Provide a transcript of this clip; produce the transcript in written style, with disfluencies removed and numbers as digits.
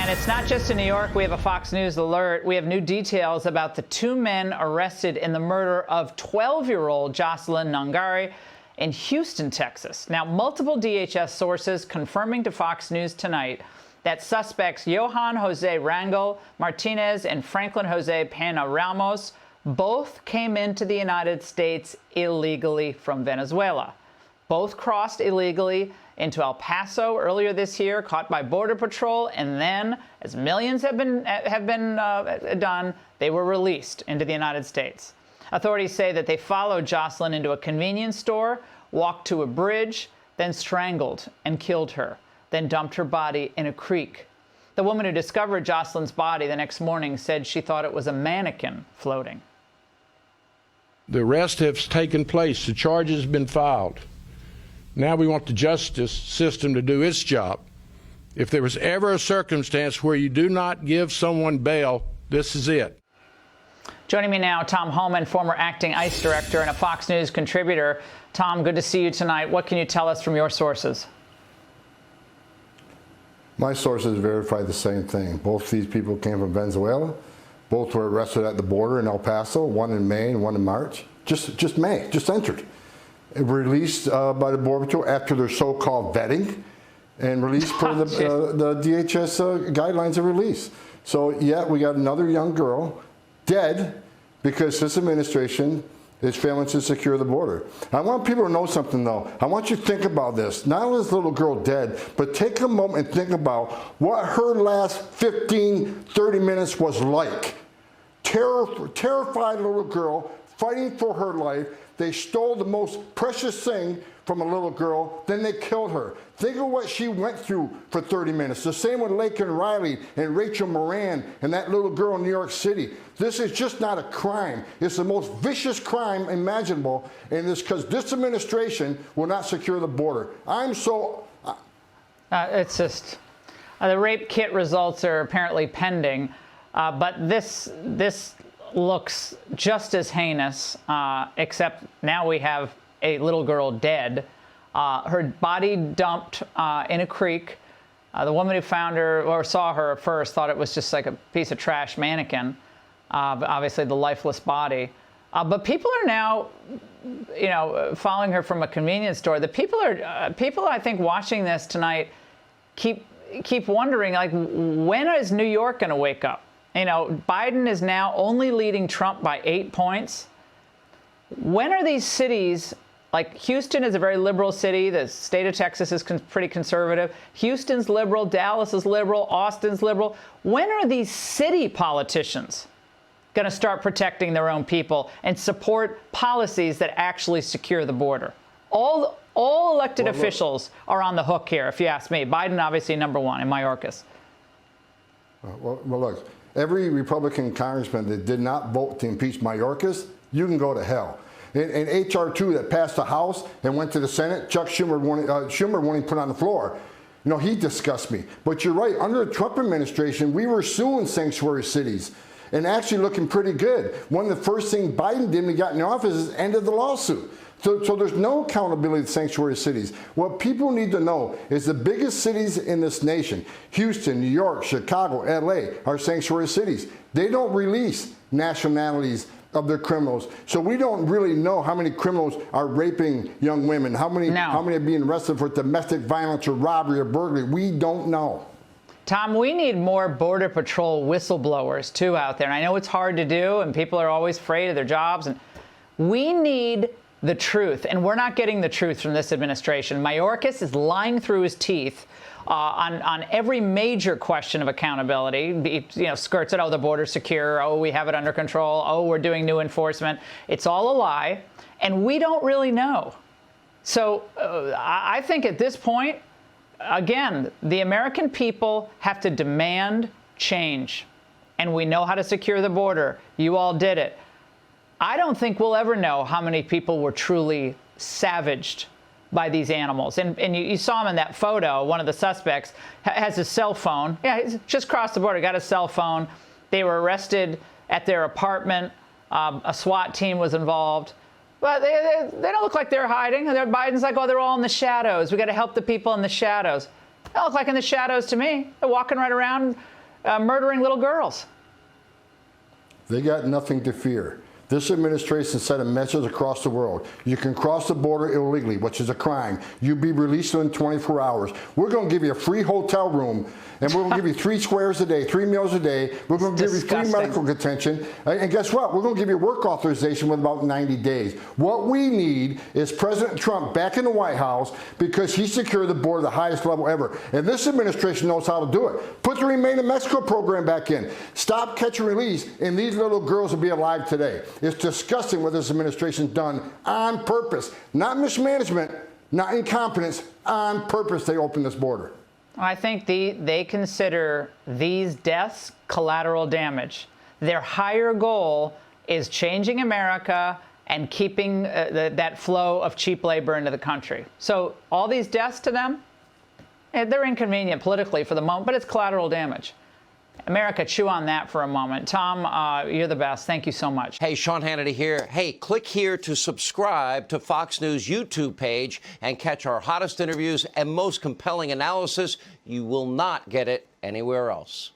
And it's not just in New York. We have a Fox News alert. We have new details about the two men arrested in the murder of 12-year-old Jocelyn Nungari in Houston, Texas. Now, multiple DHS sources confirming to Fox News tonight that suspects Johan Jose Rangel Martinez and Franklin Jose Pena Ramos both came into the United States illegally from Venezuela. Both crossed illegally into El Paso earlier this year, caught by Border Patrol, and then, as millions have been done, they were released into the United States. Authorities say that they followed Jocelyn into a convenience store, walked to a bridge, then strangled and killed her, then dumped her body in a creek. The woman who discovered Jocelyn's body the next morning said she thought it was a mannequin floating. The arrest has taken place. The charge has been filed. Now we want the justice system to do its job. If there was ever a circumstance where you do not give someone bail, this is it. Joining me now, Tom Homan, former acting ICE director and a Fox News contributor. Tom, good to see you tonight. What can you tell us from your sources? My sources verify the same thing. Both these people came from Venezuela. Both were arrested at the border in El Paso, one in May and one in March. Just entered. Released by the Border Patrol after their so-called vetting, and released per the DHS guidelines of release. So, yeah, we got another young girl dead because this administration is failing to secure the border. I want people to know something, though. I want you to think about this. Not only is this little girl dead, but take a moment and think about what her last 15, 30 minutes was like. Terrified little girl fighting for her life. They stole the most precious thing from a little girl, then they killed her. Think of what she went through for 30 minutes. The same with Laken Riley and Rachel Moran and that little girl in New York City. This is just not a crime. It's the most vicious crime imaginable, and it's because this administration will not secure the border. It's just, the rape kit results are apparently pending, but this looks just as heinous, except now we have a little girl dead. Her body dumped in a creek. The woman who found her or saw her at first thought it was just like a piece of trash mannequin, obviously the lifeless body. But people are now, following her from a convenience store. The people I think watching this tonight keep wondering, like, when is New York going to wake up? Biden is now only leading Trump by 8 points. When are these cities, like Houston is a very liberal city, the state of Texas is pretty conservative, Houston's liberal, Dallas is liberal, Austin's liberal. When are these city politicians going to start protecting their own people and support policies that actually secure the border? All elected officials are on the hook here, if you ask me. Biden obviously number one in Mayorkas. Well, look. Every Republican congressman that did not vote to impeach Mayorkas, you can go to hell. In H.R. 2 that passed the House and went to the Senate, Chuck Schumer wanted to put on the floor. He disgusts me. But you're right. Under the Trump administration, we were suing sanctuary cities and actually looking pretty good. One of the first things Biden did when he got in the office is ended the lawsuit. So there's no accountability to sanctuary cities. What people need to know is the biggest cities in this nation, Houston, New York, Chicago, L.A., are sanctuary cities. They don't release nationalities of their criminals. So we don't really know how many criminals are raping young women, how many are being arrested for domestic violence or robbery or burglary. We don't know. Tom, we need more Border Patrol whistleblowers, too, out there. And I know it's hard to do, and people are always afraid of their jobs. And we need the truth, and we're not getting the truth from this administration. Mayorkas is lying through his teeth on every major question of accountability. Skirts it, the border's secure, we have it under control, we're doing new enforcement. It's all a lie, and we don't really know. So I think at this point, again, the American people have to demand change, and we know how to secure the border. You all did it. I don't think we'll ever know how many people were truly savaged by these animals. And you saw him in that photo. One of the suspects has a cell phone. Yeah, he's just crossed the border, got a cell phone. They were arrested at their apartment. A SWAT team was involved. But they don't look like they're hiding. Biden's like, they're all in the shadows. We got to help the people in the shadows. They don't look like in the shadows to me. They're walking right around, murdering little girls. They got nothing to fear. This administration sent a message across the world. You can cross the border illegally, which is a crime. You'll be released within 24 hours. We're going to give you a free hotel room, and we're going to give you 3 squares a day, 3 meals a day. We're going to give you free medical attention. And guess what? We're going to give you work authorization within about 90 days. What we need is President Trump back in the White House because he secured the border at the highest level ever. And this administration knows how to do it. Put the Remain in Mexico program back in. Stop, catch, and release, and these little girls will be alive today. It's disgusting what this administration's done on purpose. Not mismanagement, not incompetence, on purpose they opened this border. I think they consider these deaths collateral damage. Their higher goal is changing America and keeping that flow of cheap labor into the country. So all these deaths to them, they're inconvenient politically for the moment, but it's collateral damage. America, chew on that for a moment. Tom, you're the best. Thank you so much. Hey, Sean Hannity here. Hey, click here to subscribe to Fox News YouTube page and catch our hottest interviews and most compelling analysis. You will not get it anywhere else.